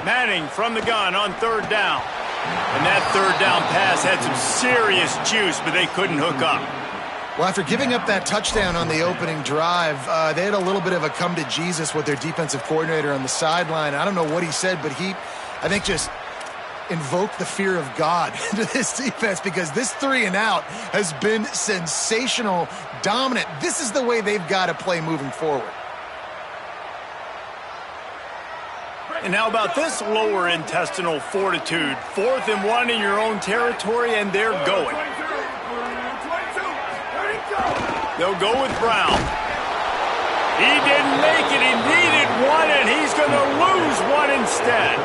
Manning from the gun on third down. And that third down pass had some serious juice, but they couldn't hook up. Well, after giving up that touchdown on the opening drive, they had a little bit of a come to Jesus with their defensive coordinator on the sideline. I don't know what he said, but I think, just invoked the fear of God into this defense, because this 3-and-out has been sensational, dominant. This is the way they've got to play moving forward. And how about this lower intestinal fortitude? 4th and 1 in your own territory, and they're going. They'll go with Brown. He didn't make it. He needed one, and he's going to lose one instead.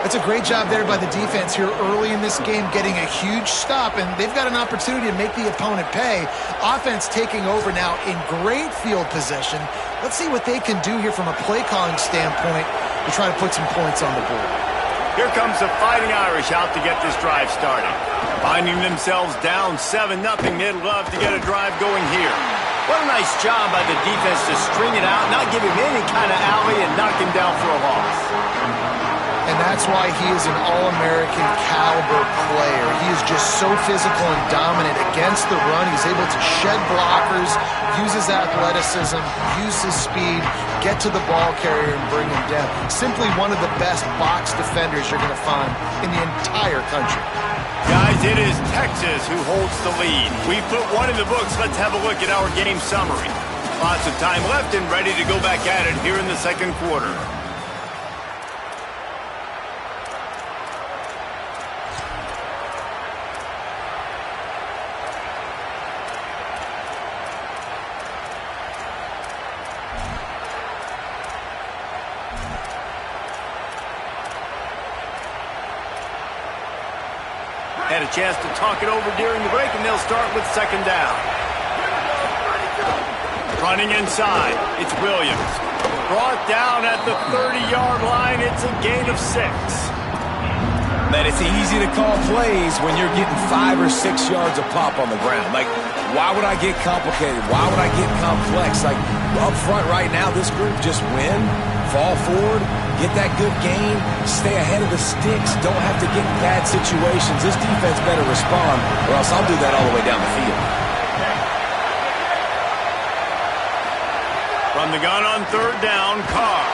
That's a great job there by the defense here early in this game, getting a huge stop, and they've got an opportunity to make the opponent pay. Offense taking over now in great field position. Let's see what they can do here from a play-calling standpoint to try to put some points on the board. Here comes the Fighting Irish out to get this drive started. Finding themselves down 7-0, they'd love to get a drive going here. What a nice job by the defense to string it out, not give him any kind of alley, and knock him down for a loss. And that's why he is an All-American caliber player. He is just so physical and dominant against the run. He's able to shed blockers, use his athleticism, use his speed, get to the ball carrier and bring him down. Simply one of the best box defenders you're going to find in the entire country. Guys, it is Texas who holds the lead. We put one in the books. Let's have a look at our game summary. Lots of time left and ready to go back at it here in the second quarter. Had a chance to talk it over during the break, and they'll start with second down. Running inside, it's Williams. Brought down at the 30-yard line. It's a gain of 6. Man, it's easy to call plays when you're getting 5 or 6 yards of pop on the ground. Like, why would I get complicated? Why would I get complex? Like, up front right now, this group just win, fall forward, get that good gain, stay ahead of the sticks, don't have to get in bad situations. This defense better respond, or else I'll do that all the way down the field. From the gun on third down, Carr.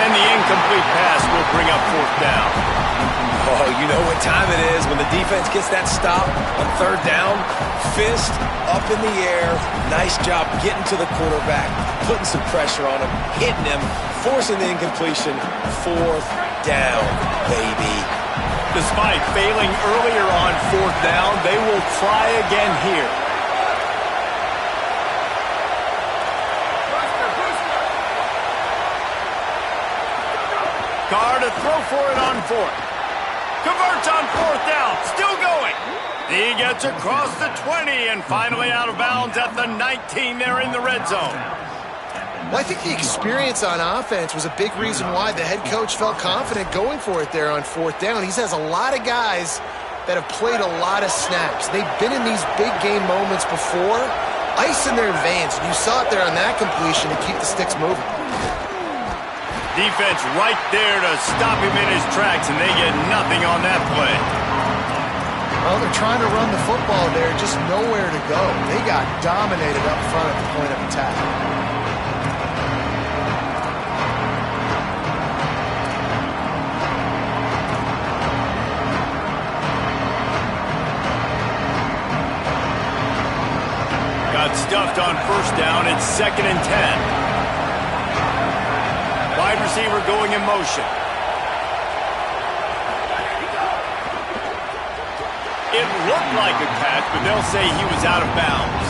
And the incomplete pass will bring up fourth down. Oh, you know what time it is when the defense gets that stop on third down. Fist up in the air. Nice job getting to the quarterback, putting some pressure on him, hitting him, forcing the incompletion. Fourth down, baby. Despite failing earlier on fourth down, they will try again here. Carr to throw for it on fourth. Converts on fourth down. Still going. He gets across the 20 and finally out of bounds at the 19. They're in the red zone. Well, I think the experience on offense was a big reason why the head coach felt confident going for it there on fourth down. He has a lot of guys that have played a lot of snaps. They've been in these big game moments before. Ice in their veins. You saw it there on that completion to keep the sticks moving. Defense right there to stop him in his tracks, and they get nothing on that play. Well, they're trying to run the football there, just nowhere to go. They got dominated up front at the point of attack. Got stuffed on first down. It's 2nd and 10. Wide receiver going in motion. It looked like a catch, but they'll say he was out of bounds.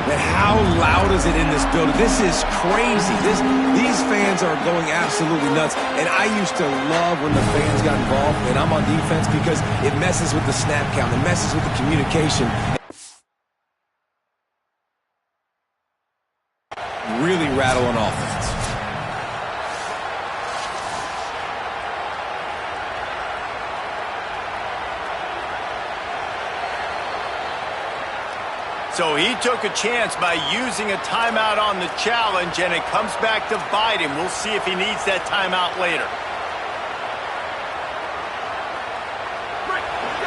Man, how loud is it in this building? This is crazy. These fans are going absolutely nuts. And I used to love when the fans got involved, and I'm on defense, because it messes with the snap count. It messes with the communication. Really rattle on offense. So he took a chance by using a timeout on the challenge, and it comes back to bite him. We'll see if he needs that timeout later.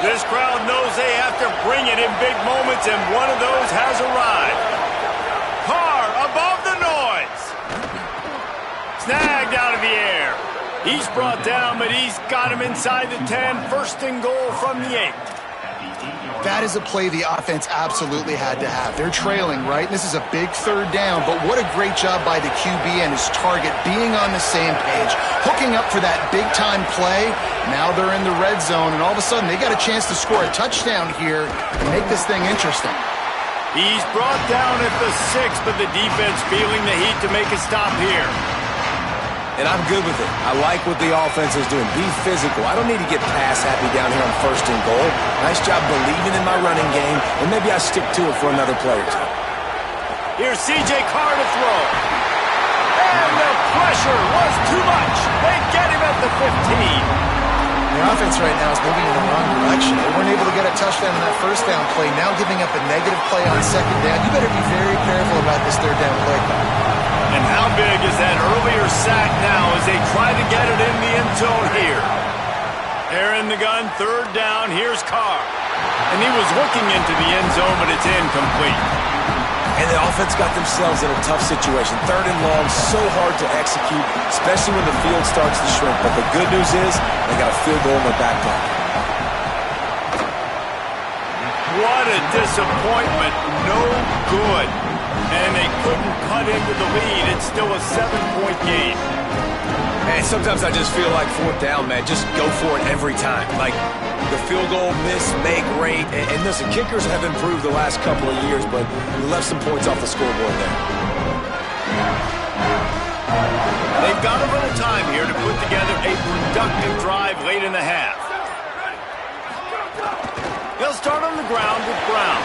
This crowd knows they have to bring it in big moments, and one of those has arrived. Carr above the noise. Snagged out of the air. He's brought down, but he's got him inside the 10. First and goal from the 8. That is a play the offense absolutely had to have. They're trailing, right? This is a big third down, but what a great job by the QB and his target being on the same page, hooking up for that big-time play. Now they're in the red zone, and all of a sudden they got a chance to score a touchdown here and make this thing interesting. He's brought down at the 6, but the defense feeling the heat to make a stop here. And I'm good with it. I like what the offense is doing. Be physical. I don't need to get pass happy down here on first and goal. Nice job believing in my running game, and maybe I stick to it for another play or two. Here's C.J. Carr to throw. And the pressure was too much. They get him at the 15. The offense right now is moving in the wrong direction. They weren't able to get a touchdown on that first down play. Now giving up a negative play on second down. You better be very careful about this third down play. And how big is that earlier sack now as they try to get it in the end zone here? They're in the gun, third down. Here's Carr. And he was looking into the end zone, but it's incomplete. And the offense got themselves in a tough situation. Third and long, so hard to execute, especially when the field starts to shrink. But the good news is they got a field goal in their back pocket. What a disappointment. No good. And they couldn't cut into the lead. It's still a 7-point game. And sometimes I just feel like fourth down, man. Just go for it every time. Like the field goal miss, make rate. And listen, kickers have improved the last couple of years, but we left some points off the scoreboard there. They've got a little time here to put together a productive drive late in the half. They'll start on the ground with Brown.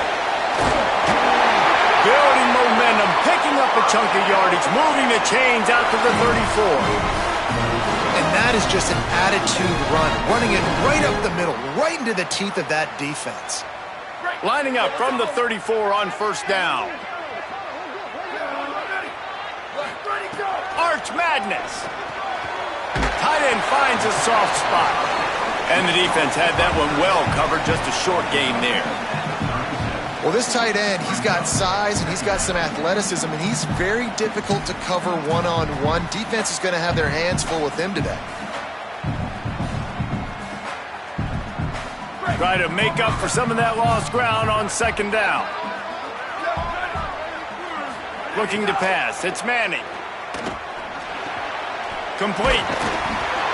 Building momentum, picking up a chunk of yardage, moving the chains out to the 34. And that is just an attitude run, running it right up the middle, right into the teeth of that defense. Lining up from the 34 on first down. Arch Madness. Tight end finds a soft spot. And the defense had that one well covered, just a short gain there. Well, this tight end, he's got size and he's got some athleticism, and he's very difficult to cover one-on-one. Defense is going to have their hands full with him today. Try to make up for some of that lost ground on second down. Looking to pass. It's Manning. Complete.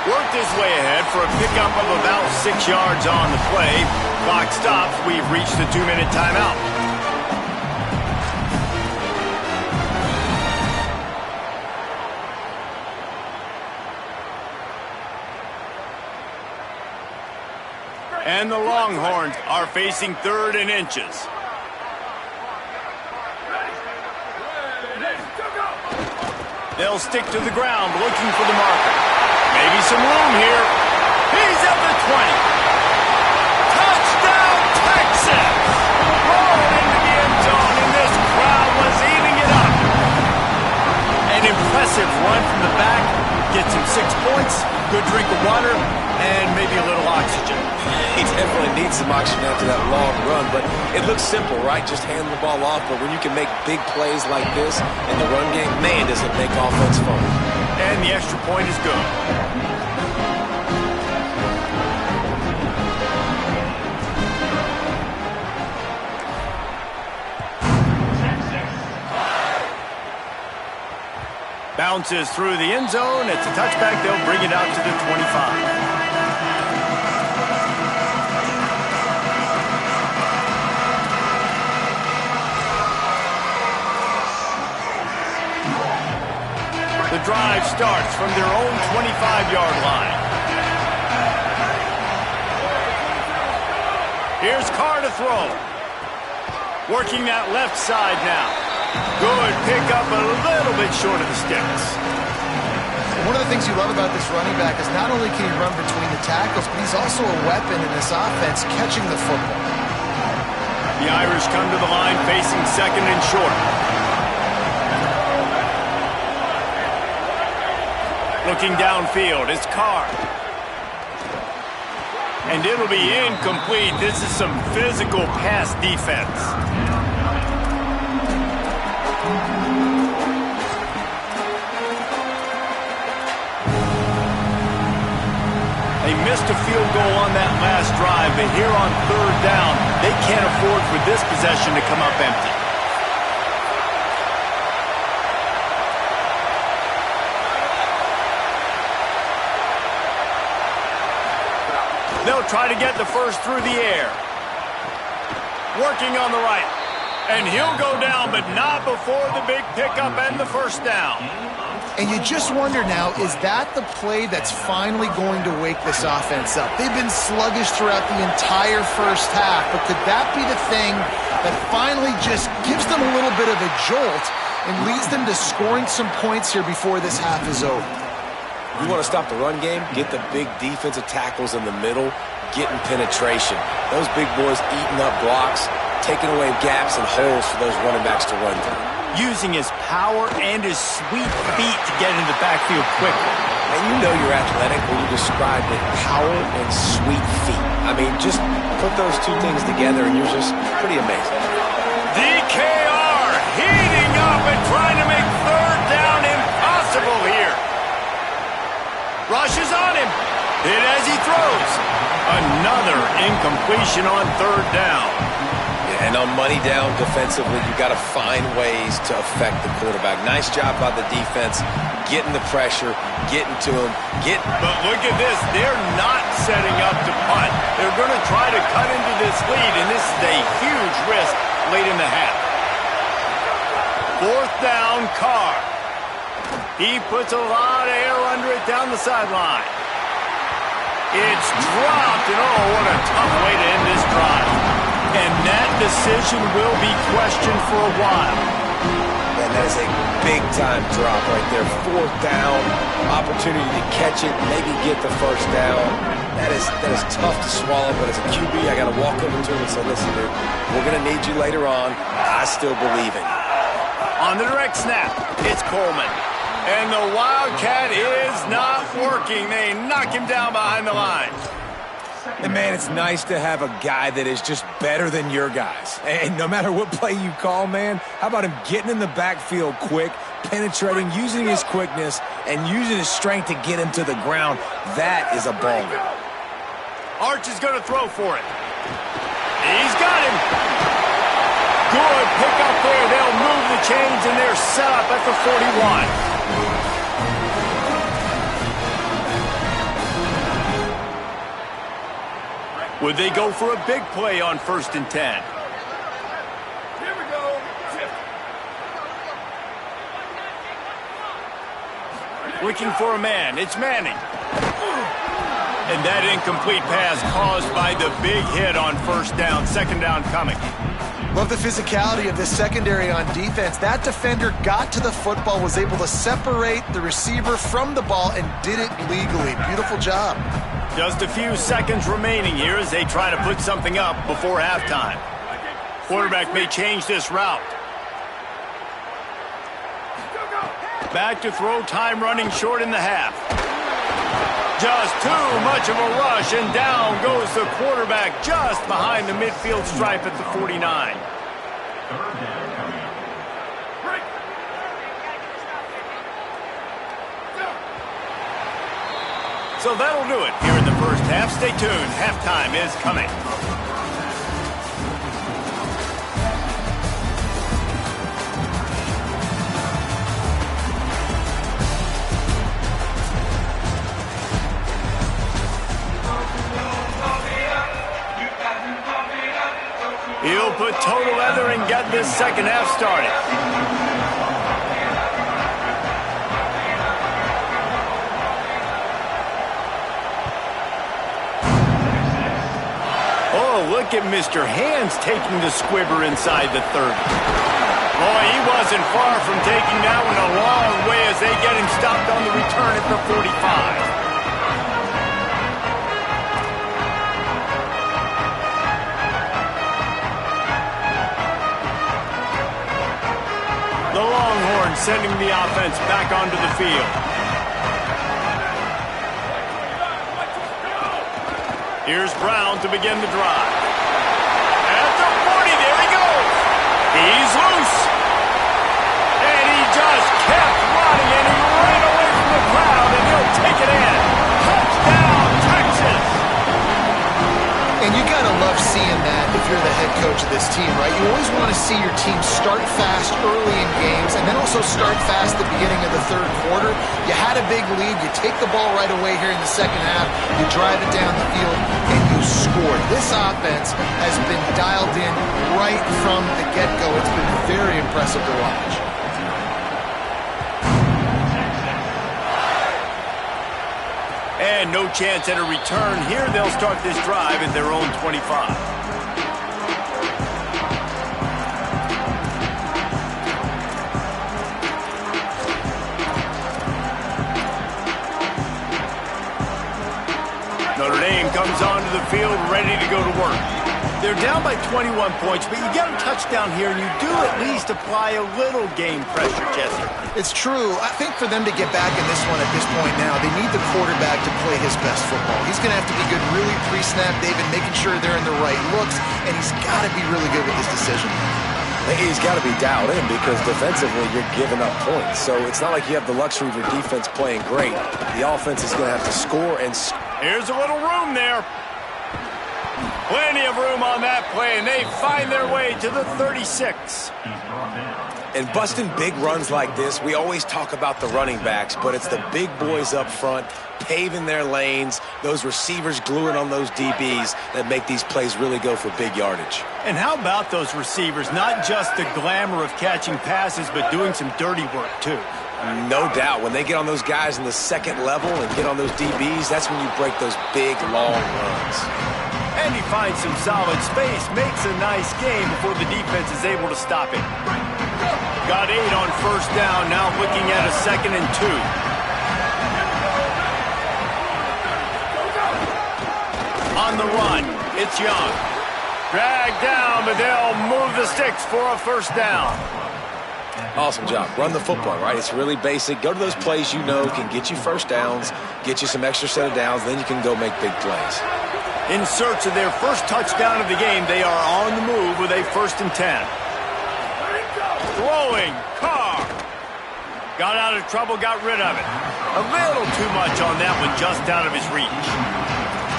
Worked his way ahead for a pickup of about 6 yards on the play. Clock stops. We've reached the 2-minute timeout. And the Longhorns are facing 3rd and inches. They'll stick to the ground looking for the marker. Maybe some room here. He's at the 20. Touchdown, Texas! Rolled into the end zone, and this crowd was eating it up. An impressive run from the back. Gets him 6 points, good drink of water, and maybe a little oxygen. He definitely needs some oxygen after that long run, but it looks simple, right? Just hand the ball off, but when you can make big plays like this in the run game, man, does it make offense fun. And the extra point is good. Bounces through the end zone. It's a touchback. They'll bring it out to the 25. The drive starts from their own 25-yard line. Here's Carr to throw. Working that left side now. Good pickup, a little bit short of the sticks. One of the things you love about this running back is not only can he run between the tackles, but he's also a weapon in this offense catching the football. The Irish come to the line facing 2nd and short. Looking downfield, it's Carr. And it'll be incomplete. This is some physical pass defense. They missed a field goal on that last drive, but here on third down, they can't afford for this possession to come up empty. They'll try to get the first through the air. Working on the right. And he'll go down, but not before the big pickup and the first down. And you just wonder now, is that the play that's finally going to wake this offense up? They've been sluggish throughout the entire first half, but could that be the thing that finally just gives them a little bit of a jolt and leads them to scoring some points here before this half is over? You want to stop the run game? Get the big defensive tackles in the middle, getting penetration. Those big boys eating up blocks, taking away gaps and holes for those running backs to run through. Using his power and his sweet feet to get into the backfield quickly. And you know you're athletic when you describe it, power and sweet feet. I mean, just put those two things together and you're just pretty amazing. DKR heating up and trying to make third down impossible here. Rushes on him. Hit as he throws. Another incompletion on third down. And on money down defensively, you got to find ways to affect the quarterback. Nice job by the defense, getting the pressure, getting to him, But look at this. They're not setting up to punt. They're going to try to cut into this lead, and this is a huge risk late in the half. Fourth down, Carr. He puts a lot of air under it down the sideline. It's dropped, and oh, what a tough way to end this drive. And that decision will be questioned for a while. And that is a big-time drop right there. Fourth down, opportunity to catch it, maybe get the first down. That is tough to swallow, but as a QB, I got to walk over to him and say, listen, dude, we're going to need you later on. I still believe in you. On the direct snap, it's Coleman. And the Wildcat is not working. They knock him down behind the line. And, man, it's nice to have a guy that is just better than your guys. And no matter what play you call, man, how about him getting in the backfield quick, penetrating, using his quickness, and using his strength to get him to the ground? That is a baller. Arch is going to throw for it. He's got him. Good pick up there. They'll move the chains, and they're set up at the 41. Would they go for a big play on 1st and 10? Here we go. Looking for a man. It's Manning. And that incomplete pass caused by the big hit on first down. Second down coming. Love the physicality of this secondary on defense. That defender got to the football, was able to separate the receiver from the ball, and did it legally. Beautiful job. Just a few seconds remaining here as they try to put something up before halftime. Quarterback may change this route. Back to throw, time running short in the half. Just too much of a rush, and down goes the quarterback just behind the midfield stripe at the 49. So that'll do it here in the first half. Stay tuned. Halftime is coming. He'll put total leather and get this second half started. Oh, look at Mr. Hands taking the squibber inside the 30. Boy, he wasn't far from taking that one a long way as they get him stopped on the return at the 45. The Longhorns sending the offense back onto the field. Here's Brown to begin the drive. At the 40, there he goes. He's loose. And he just kept running, and he ran away from the crowd, and he'll take it in. Touchdown, Texas. And you got to love seeing that if you're the head coach of this team, right? You always want to see your team start fast early in games and then also start fast at the beginning of the third quarter. You had a big lead. You take the ball right away here in the second half. You drive it down the field, and you score. This offense has been dialed in right from the get-go. It's been very impressive to watch. And no chance at a return here. They'll start this drive at their own 25. Notre Dame comes onto the field ready to go to work. They're down by 21 points, but you get a touchdown here, and you do at least apply a little game pressure, Chester. It's true. I think for them to get back in this one at this point now, they need the quarterback to play his best football. He's going to have to be good really pre-snap, David, making sure they're in the right looks, and he's got to be really good with his decision. He's got to be dialed in because defensively you're giving up points. So it's not like you have the luxury of your defense playing great. The offense is going to have to score and Here's a little room there. Plenty of room on that play, and they find their way to the 36. And busting big runs like this, we always talk about the running backs, but it's the big boys up front, paving their lanes, those receivers gluing on those DBs that make these plays really go for big yardage. And how about those receivers? Not just the glamour of catching passes, but doing some dirty work, too. No doubt. When they get on those guys in the second level and get on those DBs, that's when you break those big, long runs. And he finds some solid space, makes a nice game before the defense is able to stop it. Got 8 on first down, now looking at a 2nd and 2. On the run, it's Young. Dragged down, but they'll move the sticks for a first down. Awesome job. Run the football, right? It's really basic. Go to those plays you know can get you first downs, get you some extra set of downs, then you can go make big plays. In search of their first touchdown of the game, they are on the move with a 1st and 10. Throwing, Carr. Got out of trouble, got rid of it. A little too much on that one, just out of his reach.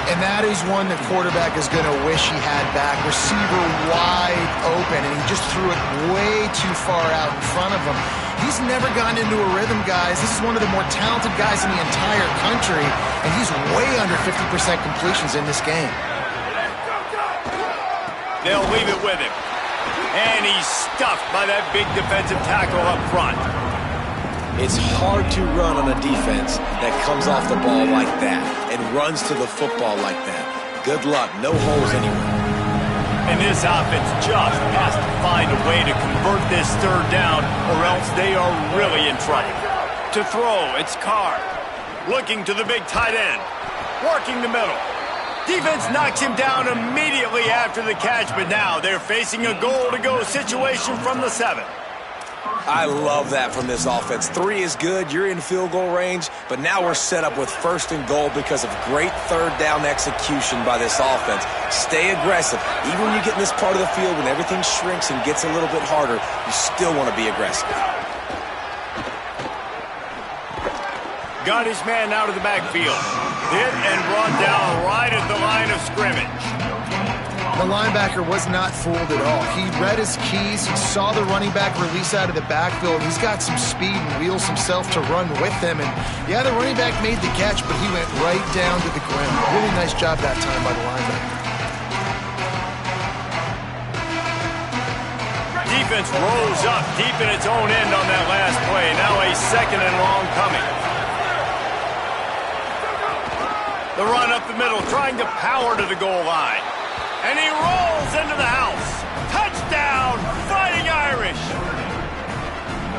And that is one the quarterback is going to wish he had back. Receiver wide open, and he just threw it way too far out in front of him. He's never gotten into a rhythm, guys. This is one of the more talented guys in the entire country, and he's way under 50% completions in this game. They'll leave it with him. And he's stuffed by that big defensive tackle up front. It's hard to run on a defense that comes off the ball like that and runs to the football like that. Good luck. No holes anywhere. And this offense just has to find a way to convert this third down, or else they are really in trouble. To throw, it's Carr. Looking to the big tight end. Working the middle. Defense knocks him down immediately after the catch, but now they're facing a goal-to-go situation from the 7. I love that from this offense. 3 is good. You're in field goal range, but now we're set up with 1st and goal because of great third down execution by this offense. Stay aggressive. Even when you get in this part of the field, when everything shrinks and gets a little bit harder, you still want to be aggressive. Got his man out of the backfield. Hit and brought down right at the line of scrimmage. The linebacker was not fooled at all. He read his keys. He saw the running back release out of the backfield. He's got some speed and wheels himself to run with them. And, yeah, the running back made the catch, but he went right down to the ground. Really nice job that time by the linebacker. Defense rolls up deep in its own end on that last play. Now a 2nd and long coming. The run up the middle, trying to power to the goal line. And he rolls into the house. Touchdown, Fighting Irish.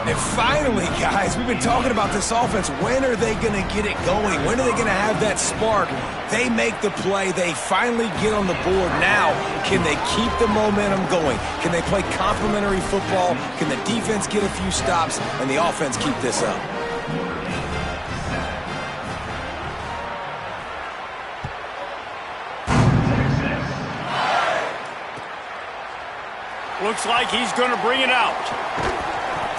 And finally, guys, we've been talking about this offense. When are they going to get it going? When are they going to have that spark? They make the play. They finally get on the board. Now, can they keep the momentum going? Can they play complementary football? Can the defense get a few stops and the offense keep this up? Looks like he's going to bring it out.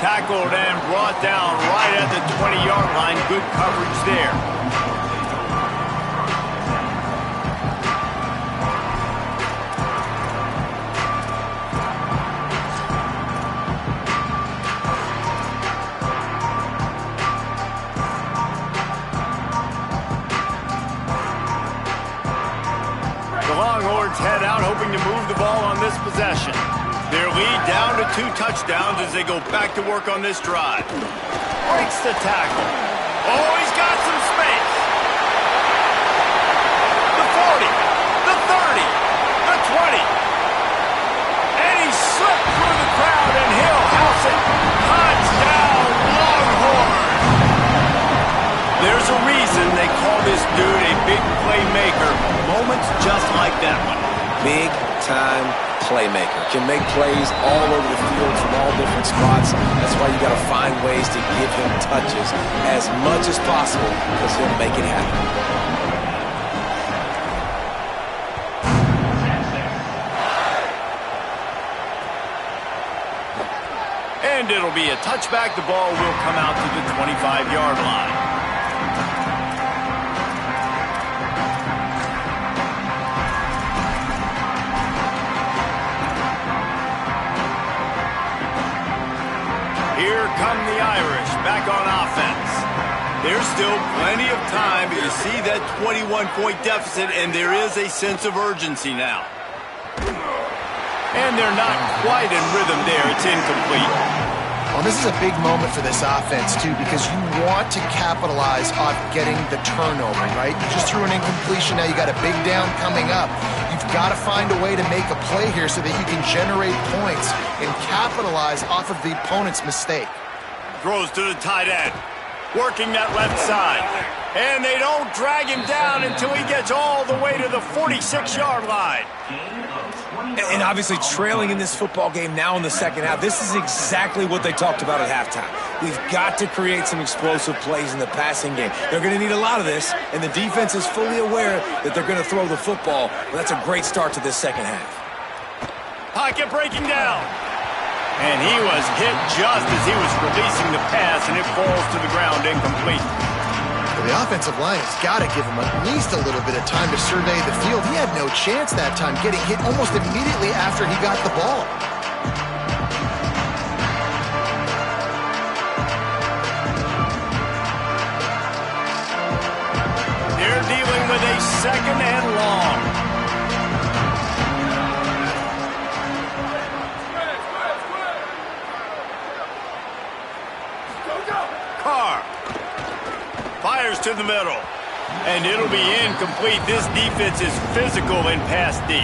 Tackled and brought down right at the 20-yard line. Good coverage there. The Longhorns head out, hoping to move the ball on this possession. Their lead down to 2 touchdowns as they go back to work on this drive. Breaks the tackle. Oh, he's got some space. The 40, the 30, the 20. And he slipped through the crowd, and he'll house it. Touchdown, Longhorns. There's a reason they call this dude a big playmaker. Moments just like that one. Big time playmaker. Can make plays all over the field from all different spots. That's why you got to find ways to give him touches as much as possible because he'll make it happen. And it'll be a touchback. The ball will come out to the 25-yard line. Here come the Irish back on offense. There's still plenty of time, but you see that 21-point deficit, and there is a sense of urgency now. And they're not quite in rhythm there. It's incomplete. Well, this is a big moment for this offense, too, because you want to capitalize on getting the turnover, right? You just threw an incompletion. Now you got a big down coming up. You've got to find a way to make a play here so that you can generate points and capitalize off of the opponent's mistake. Throws to the tight end. Working that left side. And they don't drag him down until he gets all the way to the 46-yard line. And obviously trailing in this football game now in the second half, this is exactly what they talked about at halftime. We've got to create some explosive plays in the passing game. They're going to need a lot of this, and the defense is fully aware that they're going to throw the football. But that's a great start to this second half. Pocket breaking down. And he was hit just as he was releasing the pass, and it falls to the ground incomplete. Well, the offensive line has got to give him at least a little bit of time to survey the field. He had no chance that time, getting hit almost immediately after he got the ball. They're dealing with a second and long. Fires to the middle. And it'll be incomplete. This defense is physical in pass D.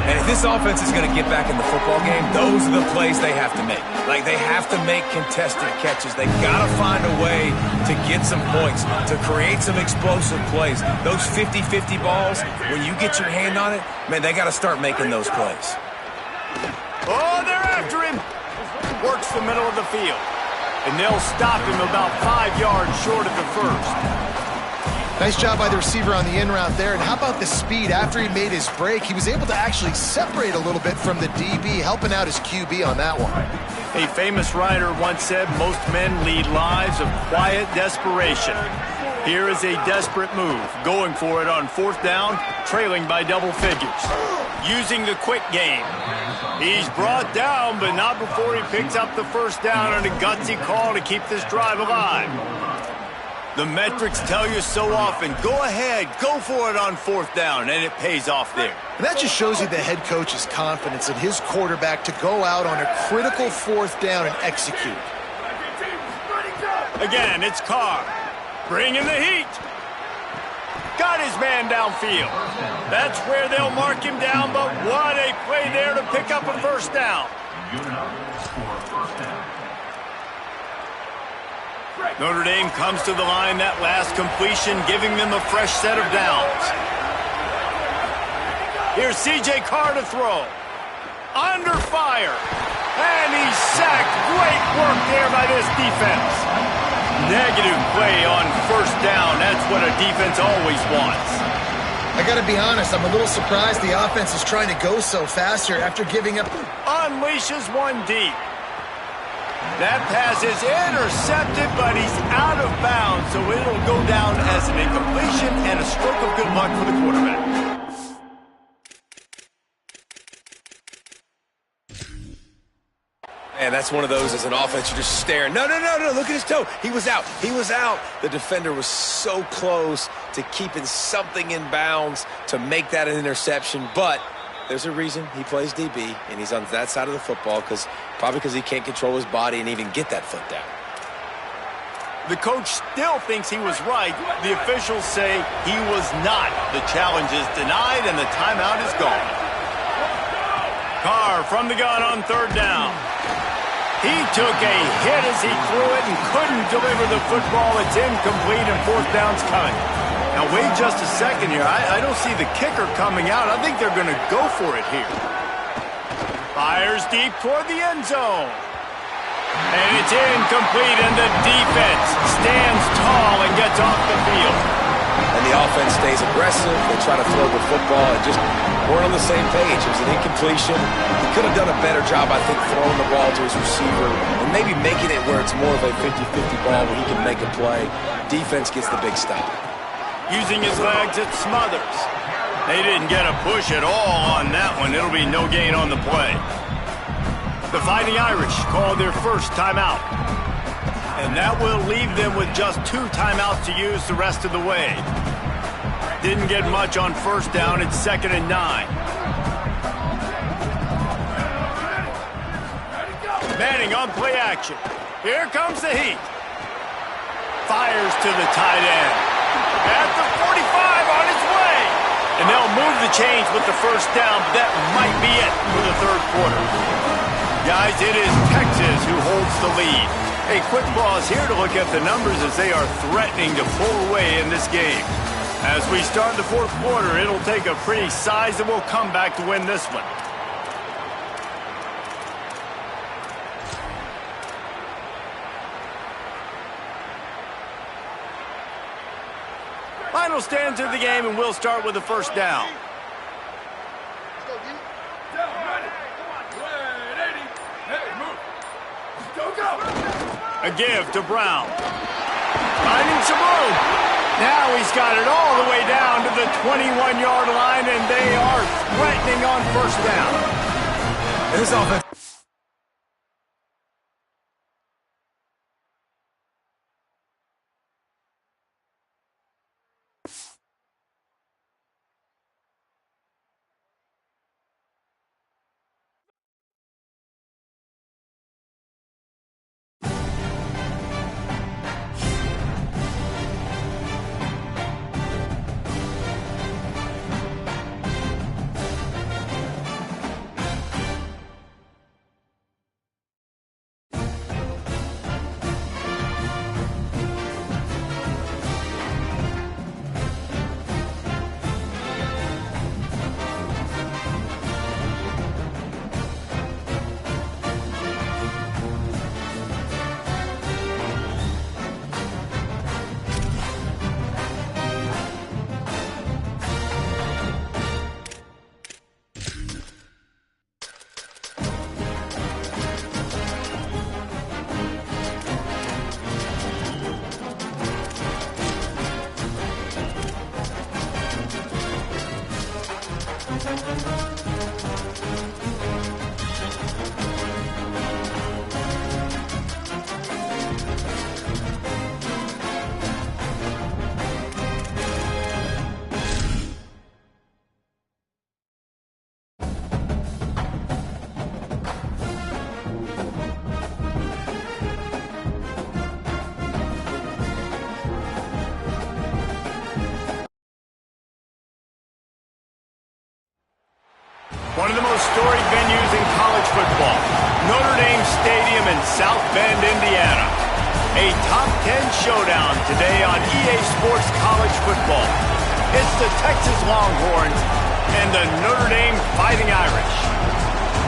And if this offense is going to get back in the football game, those are the plays they have to make. Like, they have to make contested catches. They've got to find a way to get some points, to create some explosive plays. Those 50-50 balls, when you get your hand on it, man, they got to start making those plays. Oh, they're after him. Works the middle of the field. And they'll stop him about 5 yards short of the first. Nice job by the receiver on the in route there. And how about the speed? After he made his break, he was able to actually separate a little bit from the DB, helping out his QB on that one. A famous writer once said, most men lead lives of quiet desperation. Here is a desperate move, going for it on 4th down, trailing by double figures. Using the quick game. He's brought down, but not before he picks up the first down on a gutsy call to keep this drive alive. The metrics tell you so often, go ahead, go for it on 4th down, and it pays off there. And that just shows you the head coach's confidence in his quarterback to go out on a critical 4th down and execute. Again, it's Carr. Bringing the heat. Got his man downfield. That's where they'll mark him down, but what a play there to pick up a first down. Notre Dame comes to the line that last completion, giving them a fresh set of downs. Here's C.J. Carr to throw. Under fire. And he's sacked. Great work there by this defense. Negative play on first down. That's what a defense always wants. I I got to be honest, I'm a little surprised the offense is trying to go so fast here after giving up. Unleashes one deep. That pass is intercepted, but he's out of bounds, so it'll go down as an incompletion and a stroke of good luck for the quarterback. And that's one of those as an offense, you're just staring. No, look at his toe. He was out. The defender was so close to keeping something in bounds to make that an interception, but there's a reason he plays DB, and he's on that side of the football probably because he can't control his body and even get that foot down. The coach still thinks he was right. The officials say he was not. The challenge is denied, and the timeout is gone. Carr from the gun on third down. He took a hit as he threw it and couldn't deliver the football. It's incomplete, and fourth down's coming. Now, wait just a second here. I don't see the kicker coming out. I think they're going to go for it here. Fires deep toward the end zone. And it's incomplete, and the defense stands tall and gets off the field. And the offense stays aggressive. They try to throw the football and just weren't on the same page. It was an incompletion. He could have done a better job, I think, throwing the ball to his receiver and maybe making it where it's more of a 50-50 ball where he can make a play. Defense gets the big stop. Using his legs, it Smothers. They didn't get a push at all on that one. It'll be no gain on the play. The Fighting Irish called their first timeout. And that will leave them with just 2 timeouts to use the rest of the way. Didn't get much on first down. It's 2nd and 9. Manning on play action. Here comes the heat. Fires to the tight end. At the 45 on his way. And they'll move the chains with the first down, but that might be it for the third quarter. Guys, it is Texas who holds the lead. A quick pause here to look at the numbers as they are threatening to pull away in this game. As we start the fourth quarter, it'll take a pretty sizable comeback to win this one. Final stanza of the game, and we'll start with the first down. A give to Brown. Finding some room. Now he's got it all the way down to the 21-yard line, and they are threatening on first down. This offense. One of the most storied venues in college football, Notre Dame Stadium in South Bend, Indiana. A top 10 showdown today on EA Sports College Football. It's the Texas Longhorns and the Notre Dame Fighting Irish.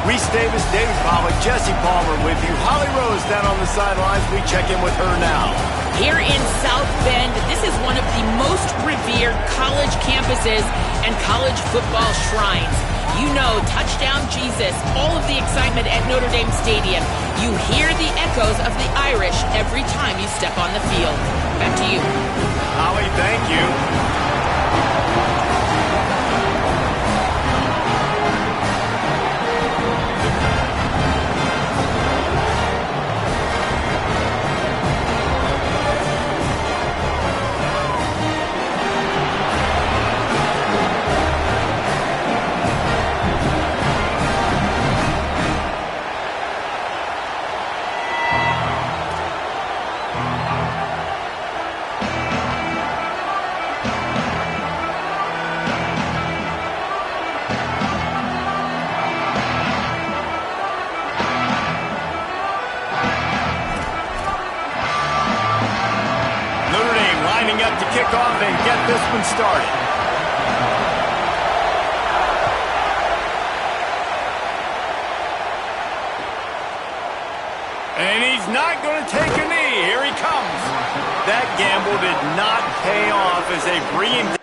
Reese Davis, David Pollock, Jesse Palmer with you. Holly Rose down on the sidelines. We check in with her now. Here in South Bend, this is one of the most revered college campuses and college football shrines. You know, touchdown Jesus, all of the excitement at Notre Dame Stadium. You hear the echoes of the Irish every time you step on the field. Back to you. Holly, thank you. Up to kick off and get this one started. And he's not going to take a knee. Here he comes. That gamble did not pay off as they bring him down.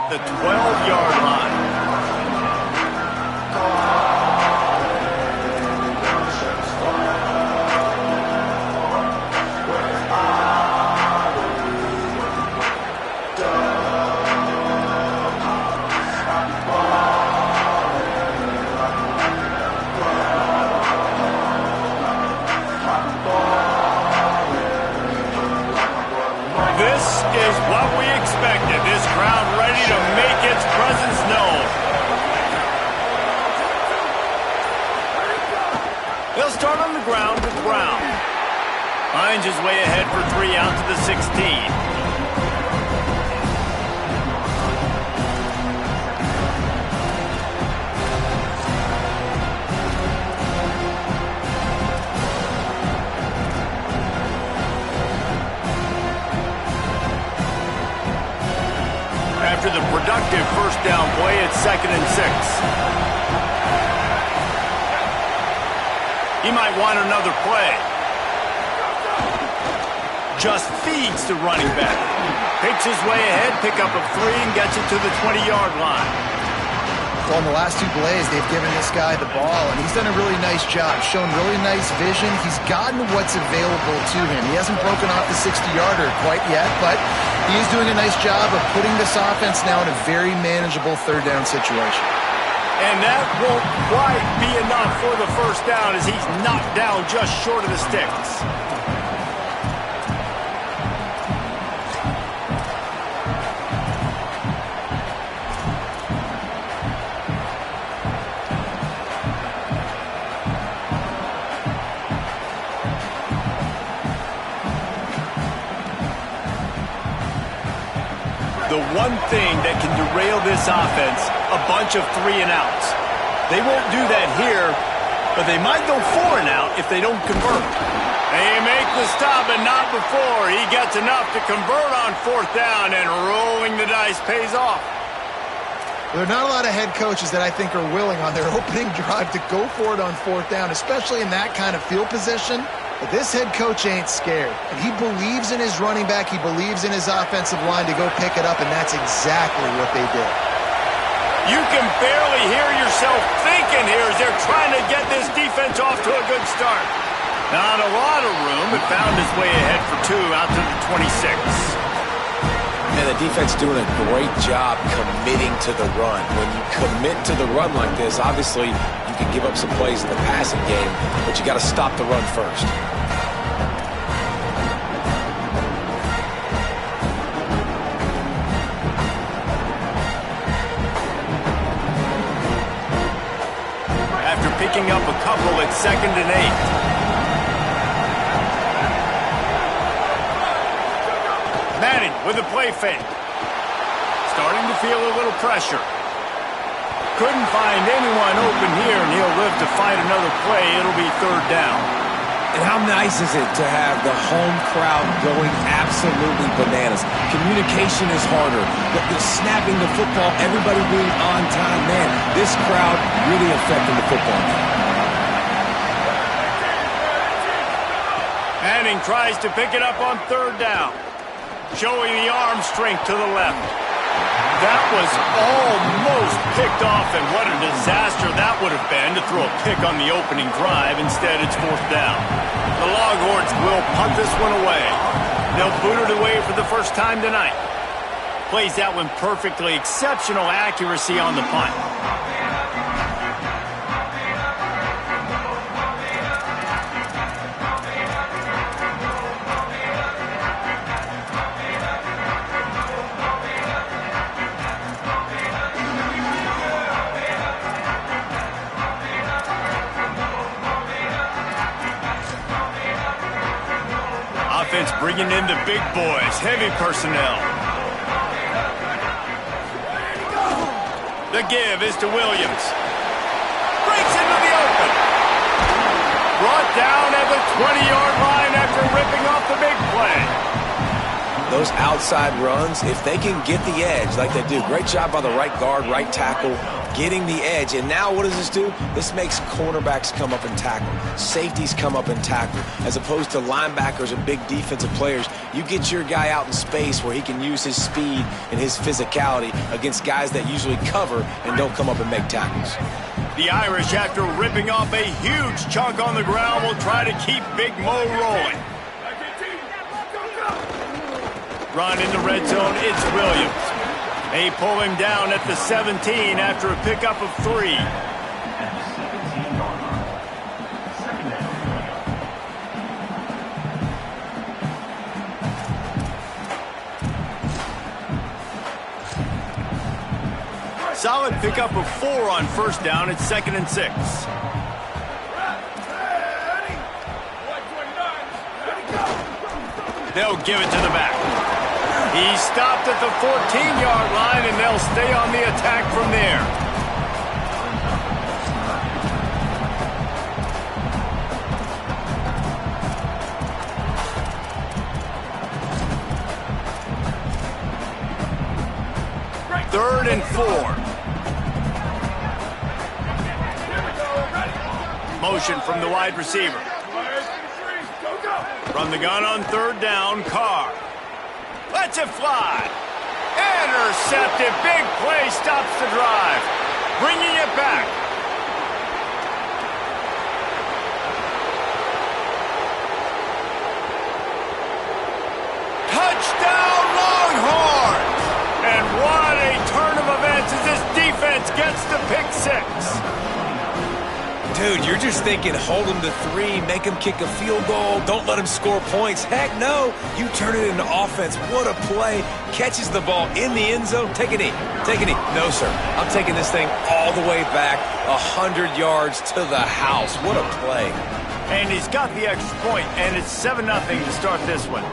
The 12-yard line. This is what we expected. This crowd ready to make its presence known. They'll start on the ground with Brown. Hines is way ahead for 3 out to the 16. After the productive first down play, it's 2nd and 6. He might want another play. Just feeds the running back. Picks his way ahead, pick up a 3, and gets it to the 20-yard line. Well, in the last 2 plays, they've given this guy the ball, and he's done a really nice job, shown really nice vision. He's gotten what's available to him. He hasn't broken off the 60-yarder quite yet, but he is doing a nice job of putting this offense now in a very manageable 3rd down situation. And that won't quite be enough for the first down as he's knocked down just short of the sticks. the one thing that can derail this offense, a bunch of 3-and-outs. They won't do that here, but they might go 4-and-out if they don't convert. They make the stop, but not before. He gets enough to convert on 4th down, and rolling the dice pays off. There are not a lot of head coaches that I think are willing on their opening drive to go for it on 4th down, especially in that kind of field position. But this head coach ain't scared. And he believes in his running back. He believes in his offensive line to go pick it up, and that's exactly what they did. You can barely hear yourself thinking here as they're trying to get this defense off to a good start. Not a lot of room, but found his way ahead for 2 out to the 26. And the defense doing a great job committing to the run. When you commit to the run like this, obviously you can give up some plays in the passing game, but you got to stop the run first. After picking up a couple at 2nd and 8. Manning with a play fake. Starting to feel a little pressure. Couldn't find anyone open here, and he'll live to fight another play. It'll be 3rd down. And how nice is it to have the home crowd going absolutely bananas? Communication is harder. The snapping the football, everybody being on time. Man, this crowd really affecting the football game. Manning tries to pick it up on 3rd down. Showing the arm strength to the left. That was almost picked off, and what a disaster that would have been to throw a pick on the opening drive. Instead, it's 4th down. The Longhorns will punt this one away. They'll boot it away for the first time tonight. Plays that one perfectly. Exceptional accuracy on the punt. Bringing in the big boys, heavy personnel. The give is to Williams. Breaks into the open. Brought down at the 20-yard line after ripping off the big play. Those outside runs, if they can get the edge like they do, great job by the right guard, right tackle, getting the edge. And now what does this do? This makes cornerbacks come up and tackle. Safeties come up and tackle. As opposed to linebackers and big defensive players, you get your guy out in space where he can use his speed and his physicality against guys that usually cover and don't come up and make tackles. The Irish, after ripping off a huge chunk on the ground, will try to keep Big Mo rolling. Run in the red zone, it's Williams. They pull him down at the 17 after a pickup of 3. Solid pickup of 4 on 1st down. It's 2nd and 6. They'll give it to the back. He stopped at the 14-yard line, and they'll stay on the attack from there. Third and 4. Motion from the wide receiver. From the gun on 3rd down, Carr. Lets it fly. Intercepted. Big play stops the drive. Bringing it back. Touchdown, Longhorns! And what a turn of events as this defense gets the pick 6. Dude, you're just thinking, hold him to 3, make him kick a field goal, don't let him score points. Heck no, you turn it into offense. What a play. Catches the ball in the end zone. Take a knee. Take a knee. No, sir. I'm taking this thing all the way back 100 yards to the house. What a play. And he's got the extra point, and it's 7-0 to start this one.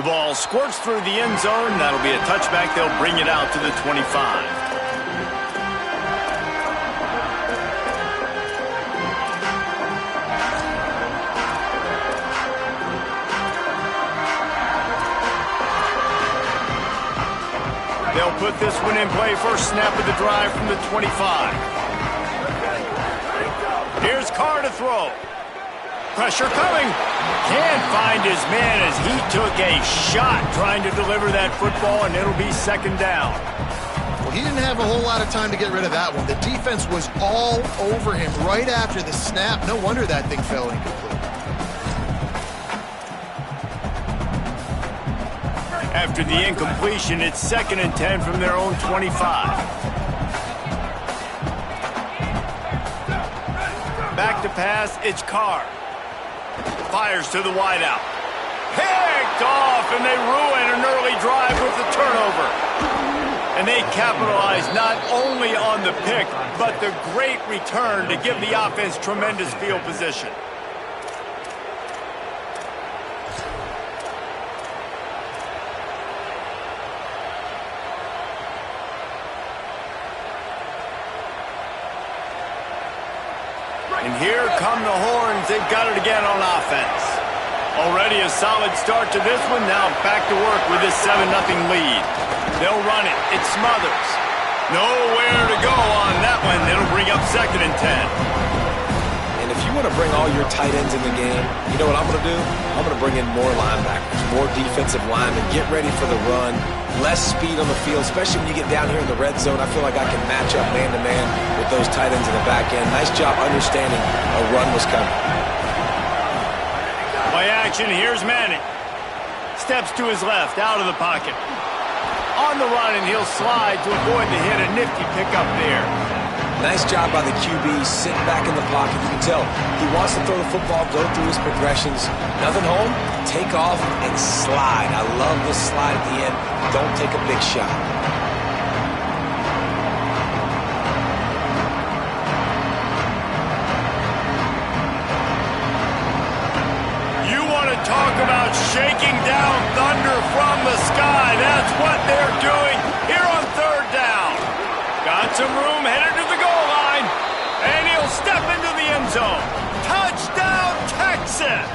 The ball squirts through the end zone. That'll be a touchback. They'll bring it out to the 25. They'll put this one in play. First snap of the drive from the 25. Here's Carr to throw. Pressure coming. Can't find his man as he took a shot trying to deliver that football, and it'll be second down. Well, he didn't have a whole lot of time to get rid of that one. The defense was all over him right after the snap. No wonder that thing fell incomplete. After the incompletion, it's 2nd and 10 from their own 25. Back to pass, it's Carr. Fires to the wideout. Picked off, and they ruin an early drive with the turnover. And they capitalize not only on the pick, but the great return to give the offense tremendous field position. And here come the horns. They've got it again on offense. Already a solid start to this one. Now back to work with this 7-0 lead. They'll run it. It Smothers. Nowhere to go on that one. It'll bring up 2nd and 10. And if you want to bring all your tight ends in the game, you know what I'm going to do? I'm going to bring in more linebackers, more defensive linemen, get ready for the run, less speed on the field, especially when you get down here in the red zone. I feel like I can match up man-to-man with those tight ends in the back end. Nice job understanding a run was coming. Play action, here's Manning. Steps to his left, out of the pocket. On the run, and he'll slide to avoid the hit. A nifty pickup there. Nice job by the QB, sitting back in the pocket. You can tell he wants to throw the football, go through his progressions. Nothing home, take off, and slide. I love the slide at the end. Don't take a big shot. You want to talk about shaking down thunder from the sky. That's what they're doing here on 3rd down. Got some room, headed to the goal line, and he'll step into the end zone. Touchdown, Texas!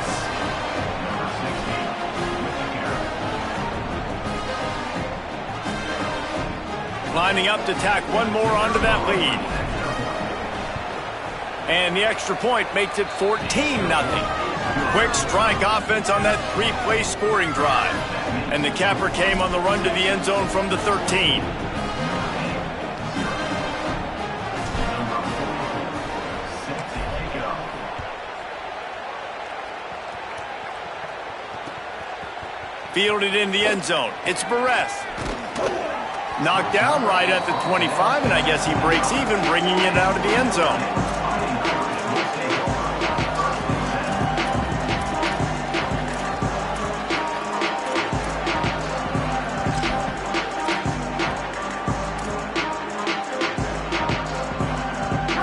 Lining up to tack one more onto that lead. And the extra point makes it 14-0. Quick strike offense on that 3-play scoring drive. And the capper came on the run to the end zone from the 13. Fielded in the end zone. It's Barres. Knocked down right at the 25, and I guess he breaks even, bringing it out of the end zone.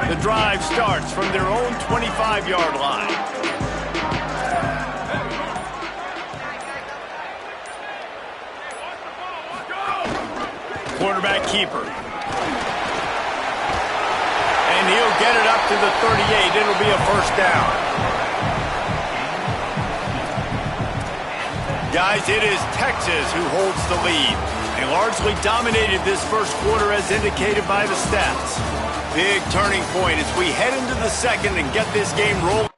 The drive starts from their own 25-yard line. Quarterback keeper. And he'll get it up to the 38. It'll be a first down. Guys, it is Texas who holds the lead. They largely dominated this first quarter as indicated by the stats. Big turning point as we head into the second and get this game rolling.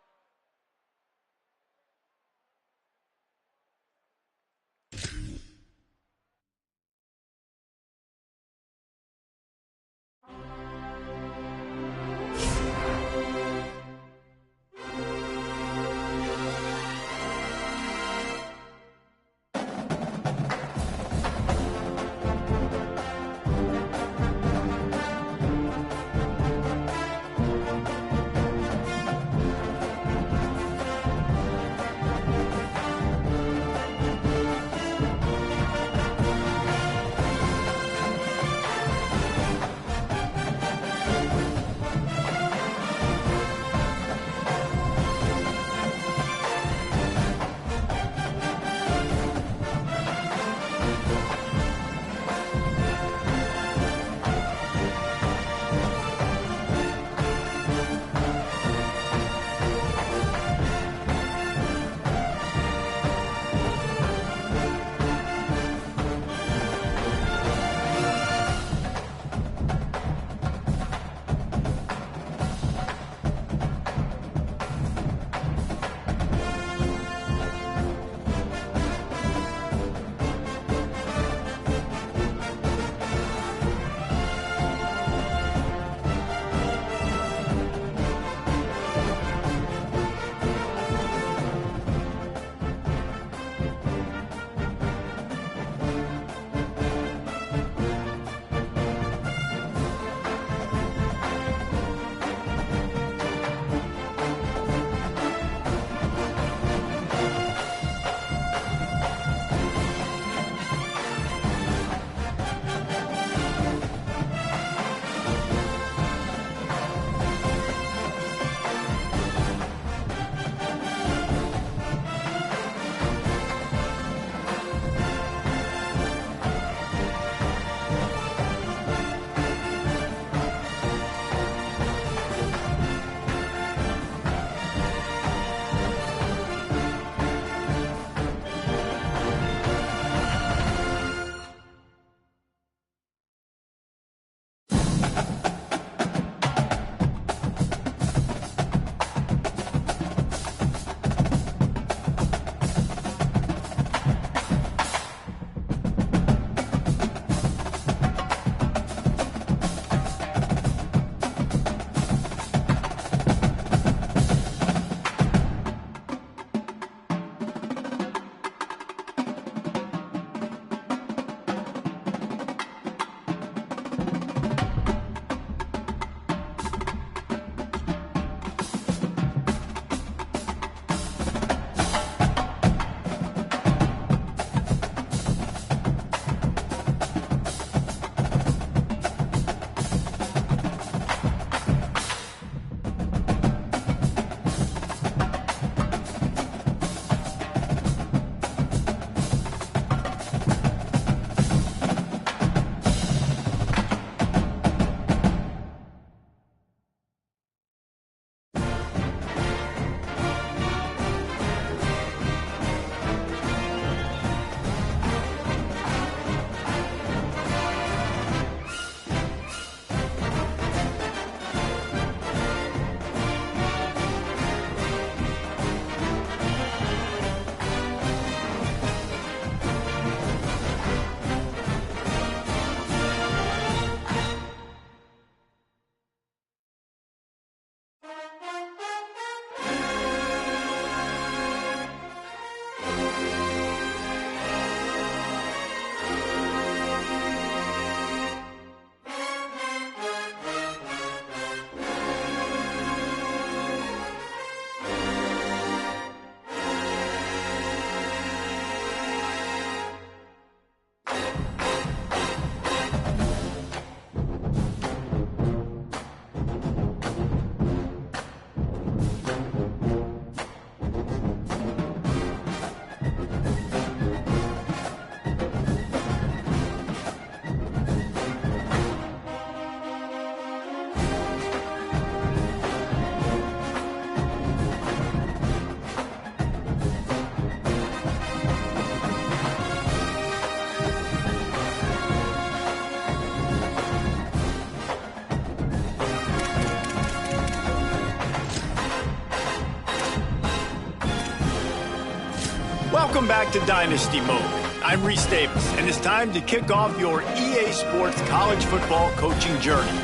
Welcome back to Dynasty Mode. I'm Reese Davis, and it's time to kick off your EA Sports college football coaching journey.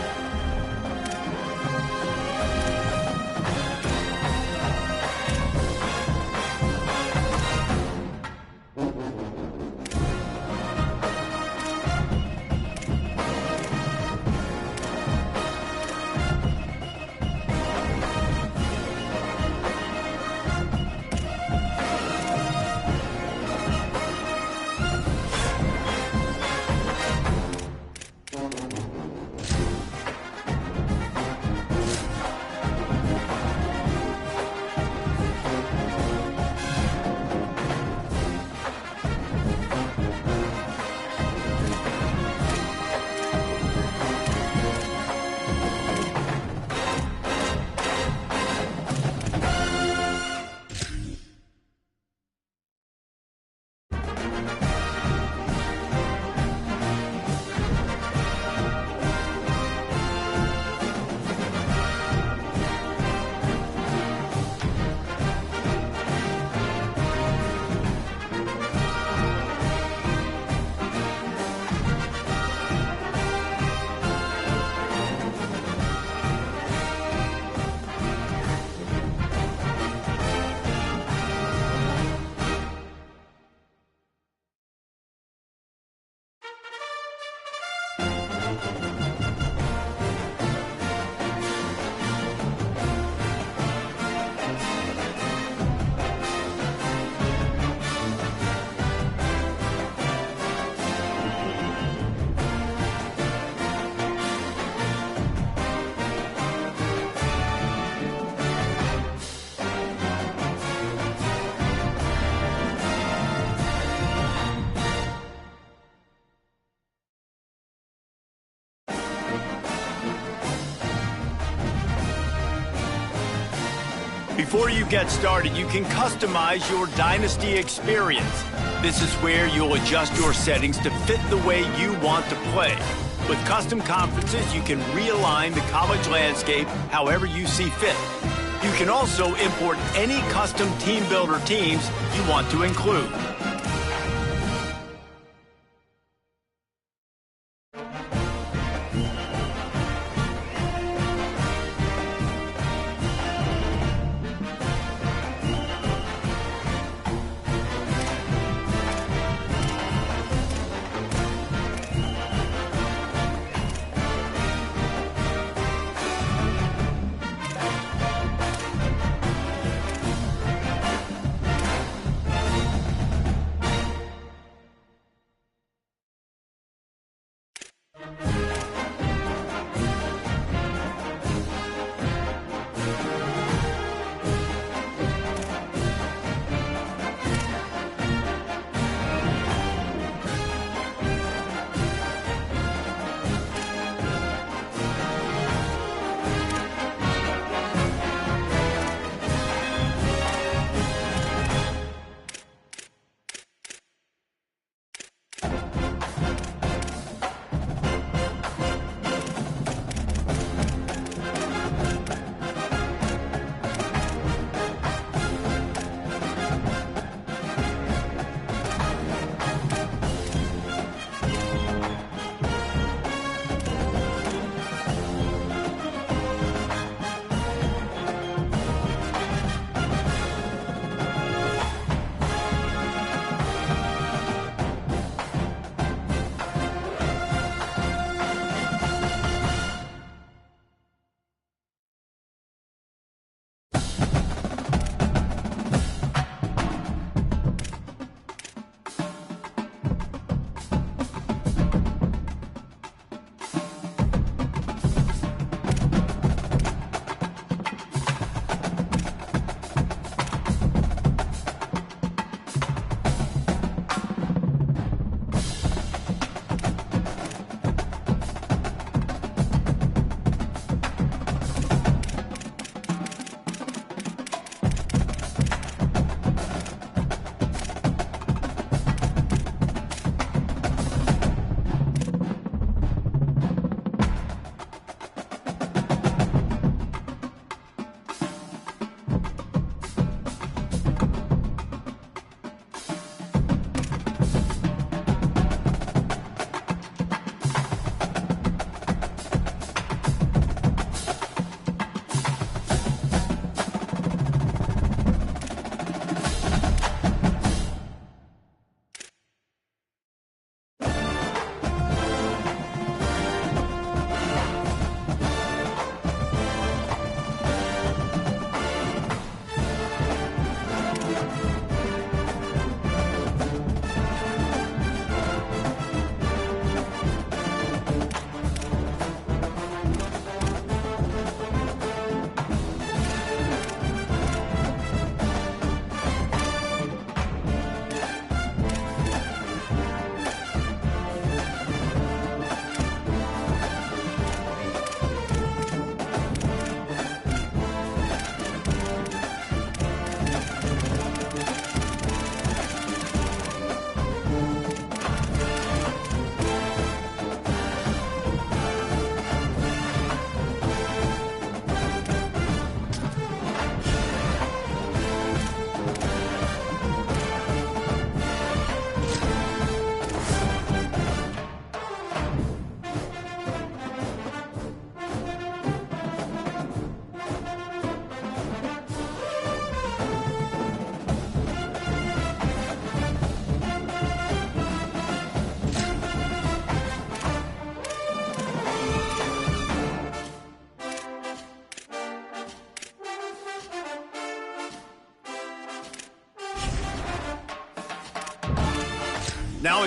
Before you get started, you can customize your Dynasty experience. This is where you'll adjust your settings to fit the way you want to play. With custom conferences, you can realign the college landscape however you see fit. You can also import any custom team builder teams you want to include.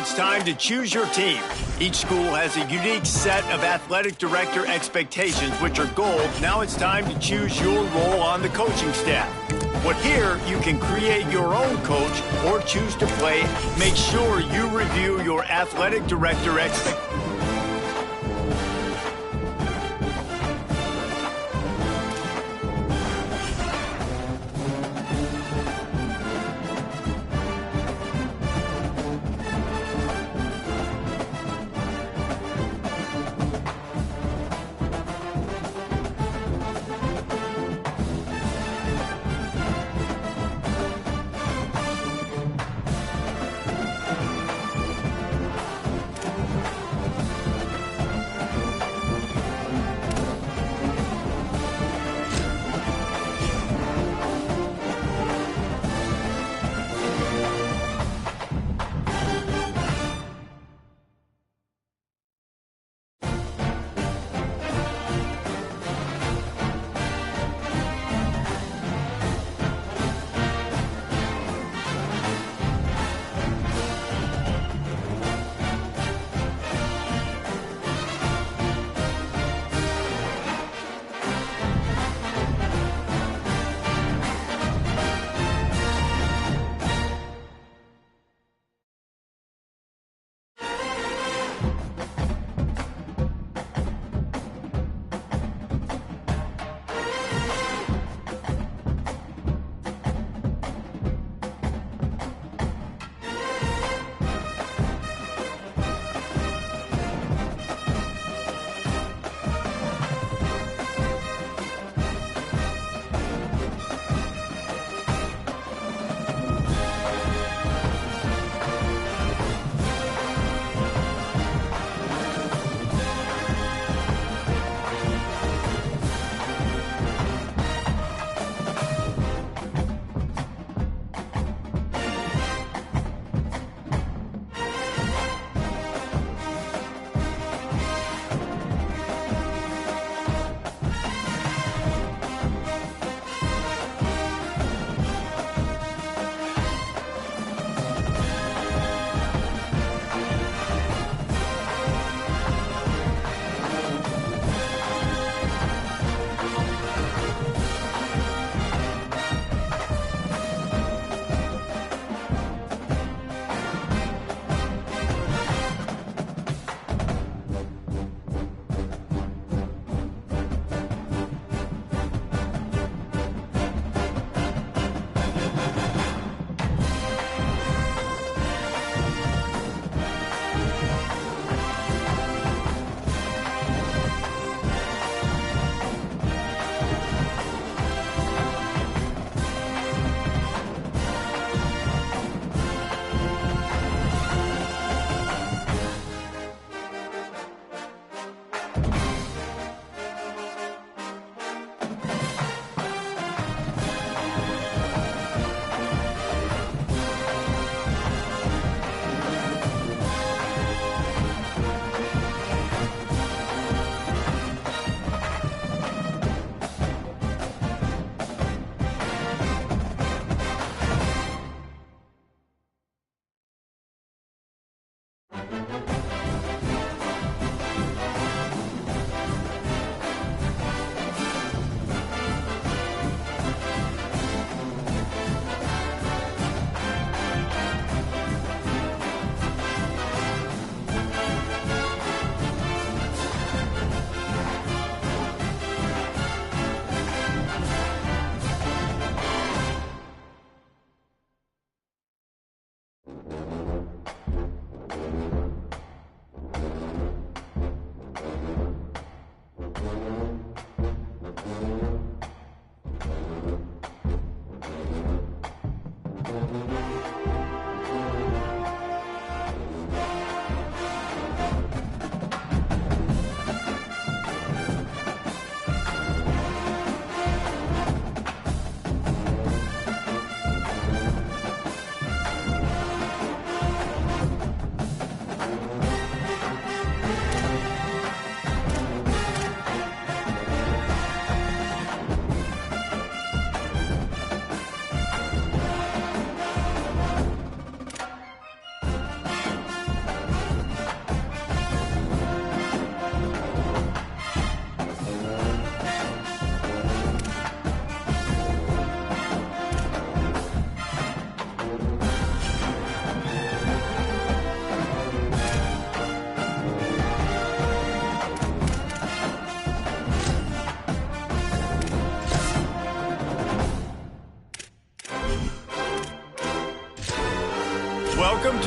it's time to choose your team. Each school has a unique set of athletic director expectations, which are gold. Now it's time to choose your role on the coaching staff. But here, you can create your own coach or choose to play. Make sure you review your athletic director expectations.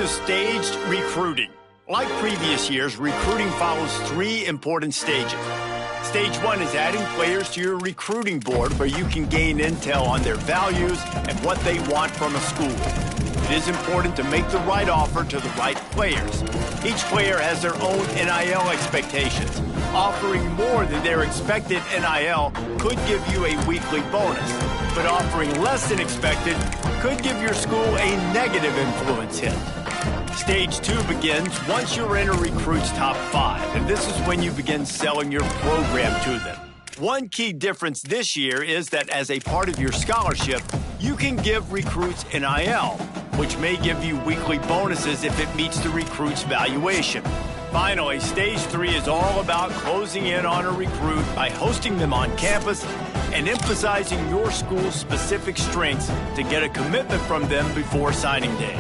to staged recruiting. Like previous years, recruiting follows 3 important stages. Stage 1 is adding players to your recruiting board where you can gain intel on their values and what they want from a school. It is important to make the right offer to the right players. Each player has their own NIL expectations. Offering more than their expected NIL could give you a weekly bonus, but offering less than expected could give your school a negative influence hit. Stage 2 begins once you're in a recruit's top 5, and this is when you begin selling your program to them. One key difference this year is that as a part of your scholarship, you can give recruits NIL, which may give you weekly bonuses if it meets the recruit's valuation. Finally, Stage 3 is all about closing in on a recruit by hosting them on campus and emphasizing your school's specific strengths to get a commitment from them before signing day.